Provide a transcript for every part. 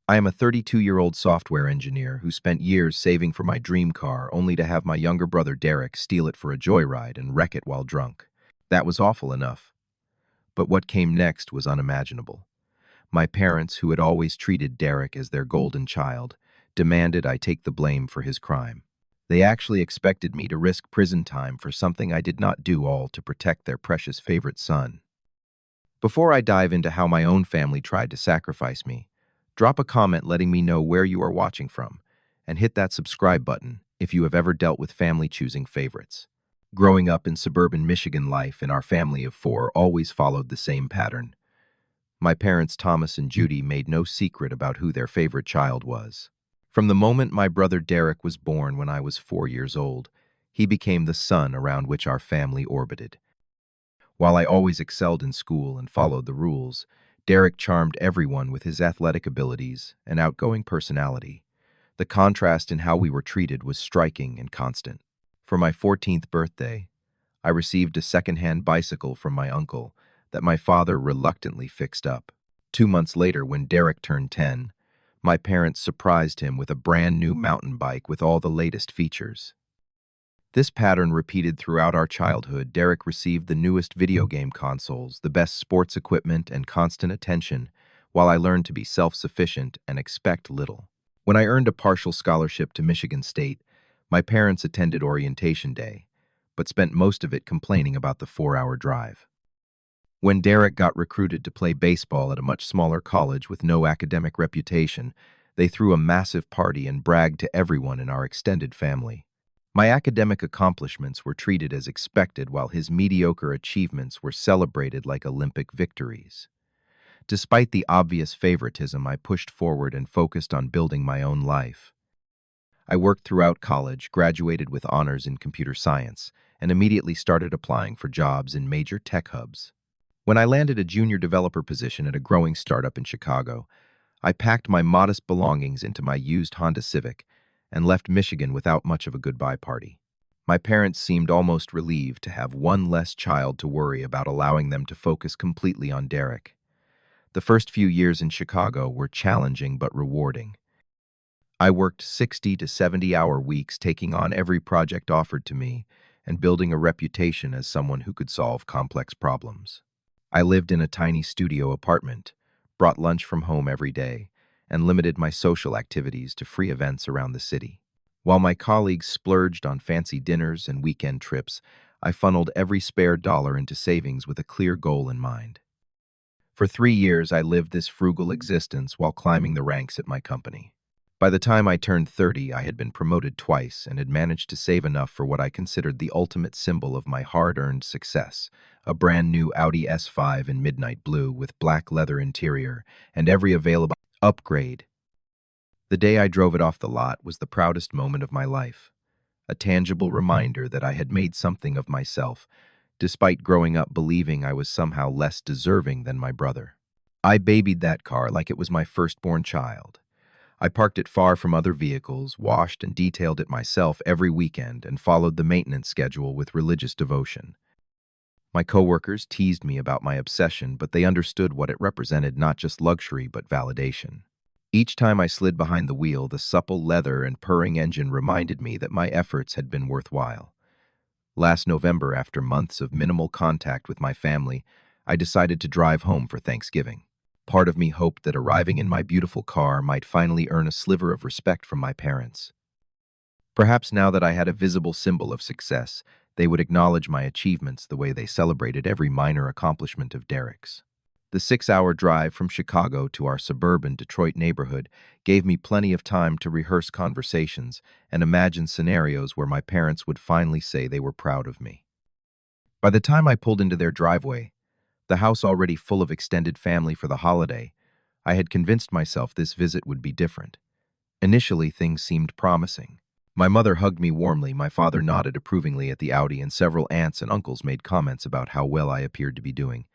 I am a 32-year-old software engineer who spent years saving for my dream car only to have my younger brother Derek steal it for a joyride and wreck it while drunk. That was awful enough. But what came next was unimaginable. My parents, who had always treated Derek as their golden child, demanded I take the blame for his crime. They actually expected me to risk prison time for something I did not do, all to protect their precious favorite son. Before I dive into how my own family tried to sacrifice me, drop a comment letting me know where you are watching from, and hit that subscribe button if you have ever dealt with family choosing favorites. Growing up in suburban Michigan, life in our family of four always followed the same pattern. My parents, Thomas and Judy, made no secret about who their favorite child was. From the moment my brother Derek was born when I was 4 years old, he became the sun around which our family orbited. While I always excelled in school and followed the rules, Derek charmed everyone with his athletic abilities and outgoing personality. The contrast in how we were treated was striking and constant. For my 14th birthday, I received a second-hand bicycle from my uncle that my father reluctantly fixed up. 2 months later, when Derek turned 10, my parents surprised him with a brand new mountain bike with all the latest features. This pattern repeated throughout our childhood. Derek received the newest video game consoles, the best sports equipment, and constant attention, while I learned to be self-sufficient and expect little. When I earned a partial scholarship to Michigan State, my parents attended orientation day, but spent most of it complaining about the 4-hour drive. When Derek got recruited to play baseball at a much smaller college with no academic reputation, they threw a massive party and bragged to everyone in our extended family. My academic accomplishments were treated as expected, while his mediocre achievements were celebrated like Olympic victories. Despite the obvious favoritism, I pushed forward and focused on building my own life. I worked throughout college, graduated with honors in computer science, and immediately started applying for jobs in major tech hubs. When I landed a junior developer position at a growing startup in Chicago, I packed my modest belongings into my used Honda Civic and left Michigan without much of a goodbye party. My parents seemed almost relieved to have one less child to worry about, allowing them to focus completely on Derek. The first few years in Chicago were challenging but rewarding. I worked 60 to 70-hour weeks, taking on every project offered to me and building a reputation as someone who could solve complex problems. I lived in a tiny studio apartment, brought lunch from home every day, and limited my social activities to free events around the city. While my colleagues splurged on fancy dinners and weekend trips, I funneled every spare dollar into savings with a clear goal in mind. For 3 years, I lived this frugal existence while climbing the ranks at my company. By the time I turned 30, I had been promoted twice and had managed to save enough for what I considered the ultimate symbol of my hard-earned success, a brand new Audi S5 in midnight blue with black leather interior and every available upgrade. The day I drove it off the lot was the proudest moment of my life, a tangible reminder that I had made something of myself, despite growing up believing I was somehow less deserving than my brother. I babied that car like it was my firstborn child. I parked it far from other vehicles, washed and detailed it myself every weekend, and followed the maintenance schedule with religious devotion. My coworkers teased me about my obsession, but they understood what it represented: not just luxury, but validation. Each time I slid behind the wheel, the supple leather and purring engine reminded me that my efforts had been worthwhile. Last November, after months of minimal contact with my family, I decided to drive home for Thanksgiving. Part of me hoped that arriving in my beautiful car might finally earn a sliver of respect from my parents. Perhaps now that I had a visible symbol of success, they would acknowledge my achievements the way they celebrated every minor accomplishment of Derek's. The 6-hour drive from Chicago to our suburban Detroit neighborhood gave me plenty of time to rehearse conversations and imagine scenarios where my parents would finally say they were proud of me. By the time I pulled into their driveway, the house already full of extended family for the holiday, I had convinced myself this visit would be different. Initially, things seemed promising. My mother hugged me warmly, my father nodded approvingly at the Audi, and several aunts and uncles made comments about how well I appeared to be doing.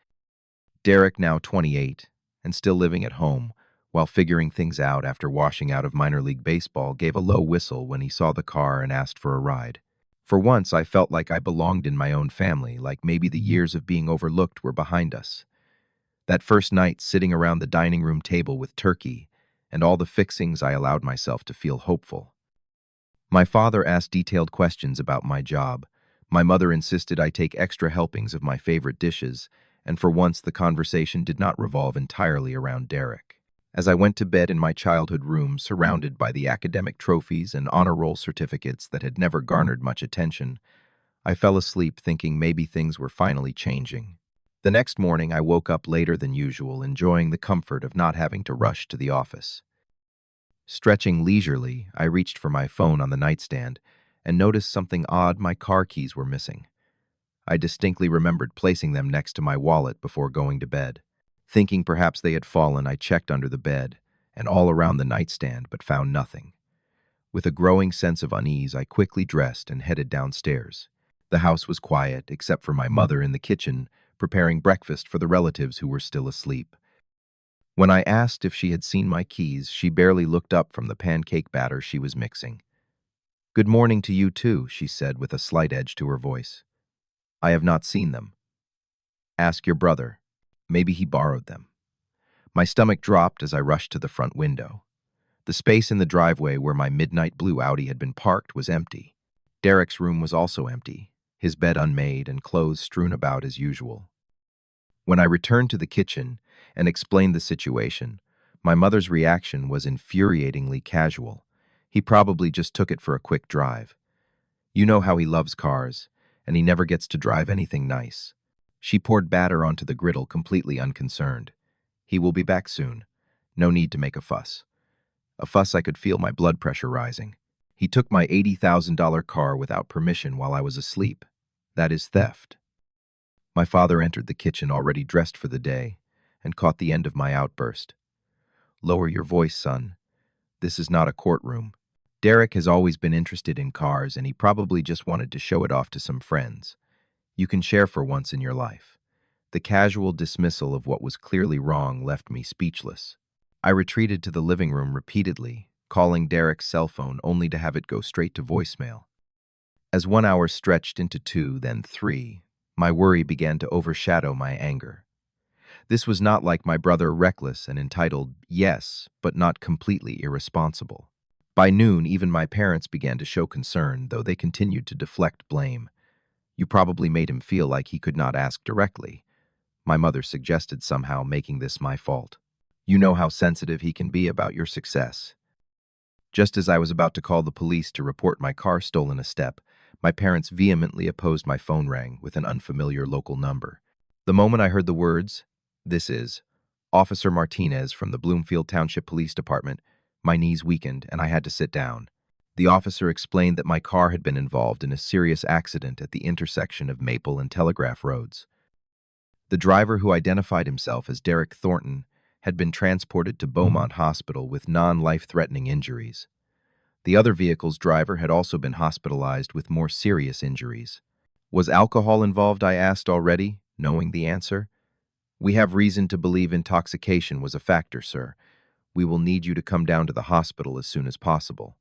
Derek, now 28, and still living at home, while figuring things out after washing out of minor league baseball, gave a low whistle when he saw the car and asked for a ride. For once, I felt like I belonged in my own family, like maybe the years of being overlooked were behind us. That first night, sitting around the dining room table with turkey and all the fixings I allowed myself to feel hopeful. My father asked detailed questions about my job. My mother insisted I take extra helpings of my favorite dishes, and for once the conversation did not revolve entirely around Derek. As I went to bed in my childhood room, surrounded by the academic trophies and honor roll certificates that had never garnered much attention, I fell asleep thinking maybe things were finally changing. The next morning, I woke up later than usual, enjoying the comfort of not having to rush to the office. Stretching leisurely, I reached for my phone on the nightstand and noticed something odd: my car keys were missing. I distinctly remembered placing them next to my wallet before going to bed. Thinking perhaps they had fallen, I checked under the bed and all around the nightstand, but found nothing. With a growing sense of unease, I quickly dressed and headed downstairs. The house was quiet, except for my mother in the kitchen, preparing breakfast for the relatives who were still asleep. When I asked if she had seen my keys, she barely looked up from the pancake batter she was mixing. "Good morning to you too," she said with a slight edge to her voice. "I have not seen them. Ask your brother. Maybe he borrowed them." My stomach dropped as I rushed to the front window. The space in the driveway where my midnight blue Audi had been parked was empty. Derek's room was also empty, his bed unmade and clothes strewn about as usual. When I returned to the kitchen and explained the situation, my mother's reaction was infuriatingly casual. "He probably just took it for a quick drive. You know how he loves cars, and he never gets to drive anything nice." She poured batter onto the griddle, completely unconcerned. "He will be back soon. No need to make a fuss." A fuss. I could feel my blood pressure rising. He took my $80,000 car without permission while I was asleep. That is theft. My father entered the kitchen already dressed for the day and caught the end of my outburst. "Lower your voice, son. This is not a courtroom. Derek has always been interested in cars, and he probably just wanted to show it off to some friends. You can share for once in your life." The casual dismissal of what was clearly wrong left me speechless. I retreated to the living room repeatedly, calling Derek's cell phone only to have it go straight to voicemail. As 1 hour stretched into 2, then 3, my worry began to overshadow my anger. This was not like my brother, reckless and entitled, yes, but not completely irresponsible. By noon, even my parents began to show concern, though they continued to deflect blame. "You probably made him feel like he could not ask directly," my mother suggested, somehow making this my fault. "You know how sensitive he can be about your success." Just as I was about to call the police to report my car stolen a step, my parents vehemently opposed. My phone rang with an unfamiliar local number. The moment I heard the words, "This is Officer Martinez from the Bloomfield Township Police Department," my knees weakened and I had to sit down. The officer explained that my car had been involved in a serious accident at the intersection of Maple and Telegraph Roads. The driver, who identified himself as Derek Thornton, had been transported to Beaumont Hospital with non-life-threatening injuries. The other vehicle's driver had also been hospitalized with more serious injuries. "Was alcohol involved?" I asked, already knowing the answer. "We have reason to believe intoxication was a factor, sir. We will need you to come down to the hospital as soon as possible."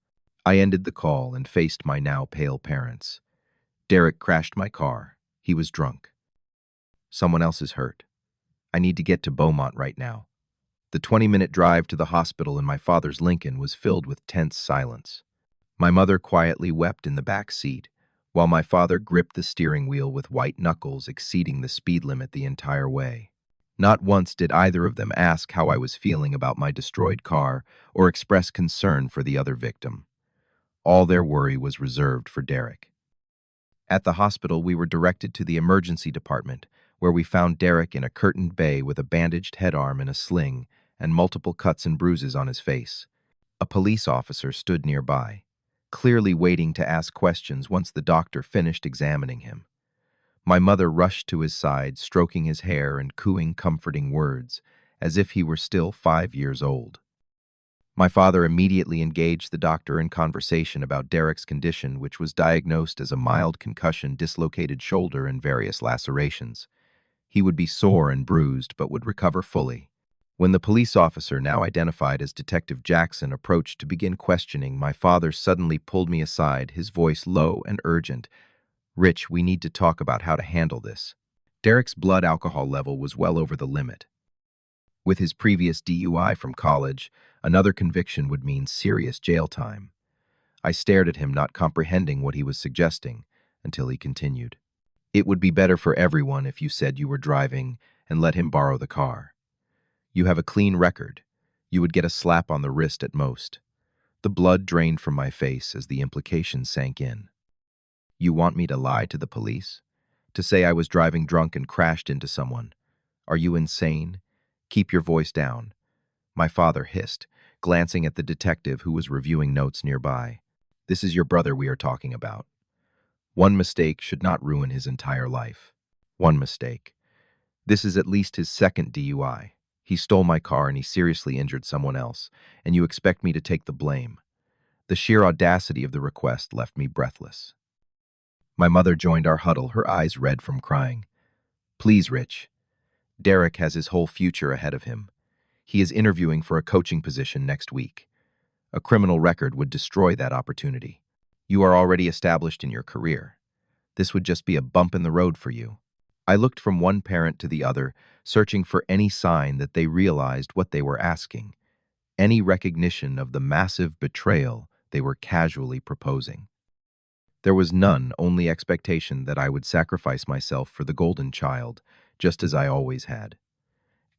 I ended the call and faced my now pale parents. "Derek crashed my car. He was drunk. Someone else is hurt. I need to get to Beaumont right now." The 20-minute drive to the hospital in my father's Lincoln was filled with tense silence. My mother quietly wept in the back seat, while my father gripped the steering wheel with white knuckles, exceeding the speed limit the entire way. Not once did either of them ask how I was feeling about my destroyed car or express concern for the other victim. All their worry was reserved for Derek. At the hospital, we were directed to the emergency department, where we found Derek in a curtained bay with a bandaged head arm in a sling and multiple cuts and bruises on his face. A police officer stood nearby, clearly waiting to ask questions once the doctor finished examining him. My mother rushed to his side, stroking his hair and cooing comforting words, as if he were still 5 years old. My father immediately engaged the doctor in conversation about Derek's condition, which was diagnosed as a mild concussion, dislocated shoulder, and various lacerations. He would be sore and bruised, but would recover fully. When the police officer, now identified as Detective Jackson, approached to begin questioning, my father suddenly pulled me aside, his voice low and urgent. "Rich, we need to talk about how to handle this." Derek's blood alcohol level was well over the limit. With his previous DUI from college, Another conviction would mean serious jail time. I stared at him, not comprehending what he was suggesting, until he continued. It would be better for everyone if you said you were driving and let him borrow the car. You have a clean record. You would get a slap on the wrist at most. The blood drained from my face as the implication sank in. You want me to lie to the police? To say I was driving drunk and crashed into someone? Are you insane? Keep your voice down. My father hissed, glancing at the detective who was reviewing notes nearby. This is your brother we are talking about. One mistake should not ruin his entire life. One mistake. This is at least his second DUI. He stole my car and he seriously injured someone else, and you expect me to take the blame. The sheer audacity of the request left me breathless. My mother joined our huddle, her eyes red from crying. Please, Rich. Derek has his whole future ahead of him. He is interviewing for a coaching position next week. A criminal record would destroy that opportunity. You are already established in your career. This would just be a bump in the road for you. I looked from one parent to the other, searching for any sign that they realized what they were asking, any recognition of the massive betrayal they were casually proposing. There was none, only expectation that I would sacrifice myself for the golden child, just as I always had.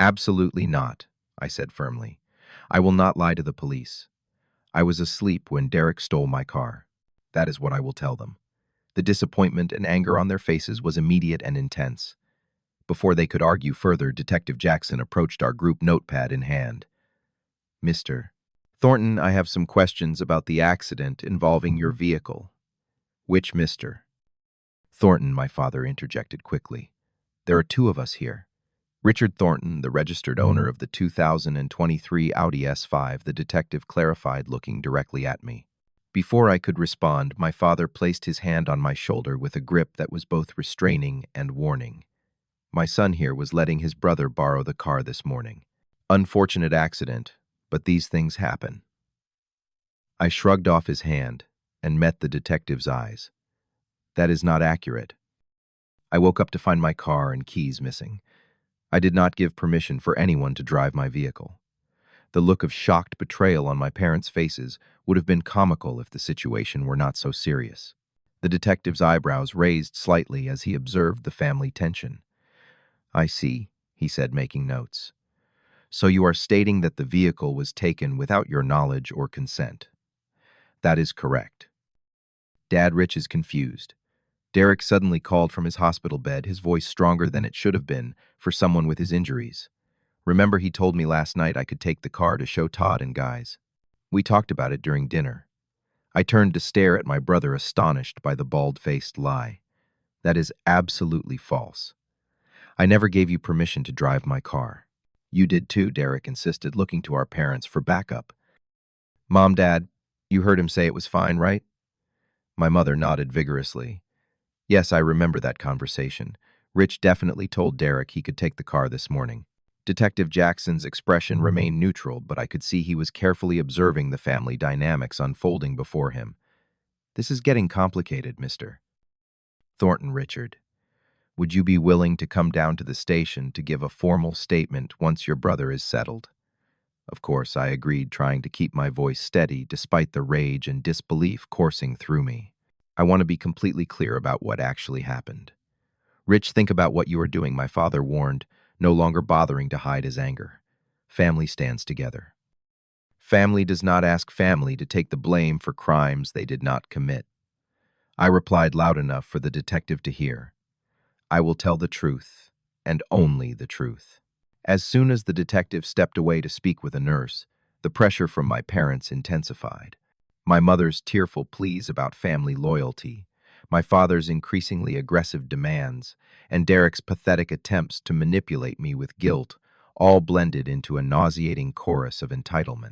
Absolutely not, I said firmly. I will not lie to the police. I was asleep when Derek stole my car. That is what I will tell them. The disappointment and anger on their faces was immediate and intense. Before they could argue further, Detective Jackson approached our group notepad in hand. Mr. Thornton, I have some questions about the accident involving your vehicle. Which Mr. Thornton, my father interjected quickly. There are two of us here. Richard Thornton, the registered owner of the 2023 Audi S5, the detective clarified, looking directly at me. Before I could respond, my father placed his hand on my shoulder with a grip that was both restraining and warning. My son here was letting his brother borrow the car this morning. Unfortunate accident, but these things happen. I shrugged off his hand and met the detective's eyes. That is not accurate. I woke up to find my car and keys missing. I did not give permission for anyone to drive my vehicle. The look of shocked betrayal on my parents' faces would have been comical if the situation were not so serious. The detective's eyebrows raised slightly as he observed the family tension. I see, he said, making notes. So you are stating that the vehicle was taken without your knowledge or consent. That is correct. Dad, Rich is confused. Derek suddenly called from his hospital bed, his voice stronger than it should have been for someone with his injuries. Remember, he told me last night I could take the car to show Todd and guys. We talked about it during dinner. I turned to stare at my brother, astonished by the bald-faced lie. That is absolutely false. I never gave you permission to drive my car. You did too, Derek insisted, looking to our parents for backup. Mom, Dad, you heard him say it was fine, right? My mother nodded vigorously. Yes, I remember that conversation. Rich definitely told Derek he could take the car this morning. Detective Jackson's expression remained neutral, but I could see he was carefully observing the family dynamics unfolding before him. This is getting complicated, Mr. Thornton. Richard, would you be willing to come down to the station to give a formal statement once your brother is settled? Of course, I agreed, trying to keep my voice steady despite the rage and disbelief coursing through me. I want to be completely clear about what actually happened. Rich, think about what you are doing, my father warned, no longer bothering to hide his anger. Family stands together. Family does not ask family to take the blame for crimes they did not commit. I replied loud enough for the detective to hear. I will tell the truth, and only the truth. As soon as the detective stepped away to speak with a nurse, the pressure from my parents intensified. My mother's tearful pleas about family loyalty, my father's increasingly aggressive demands, and Derek's pathetic attempts to manipulate me with guilt all blended into a nauseating chorus of entitlement.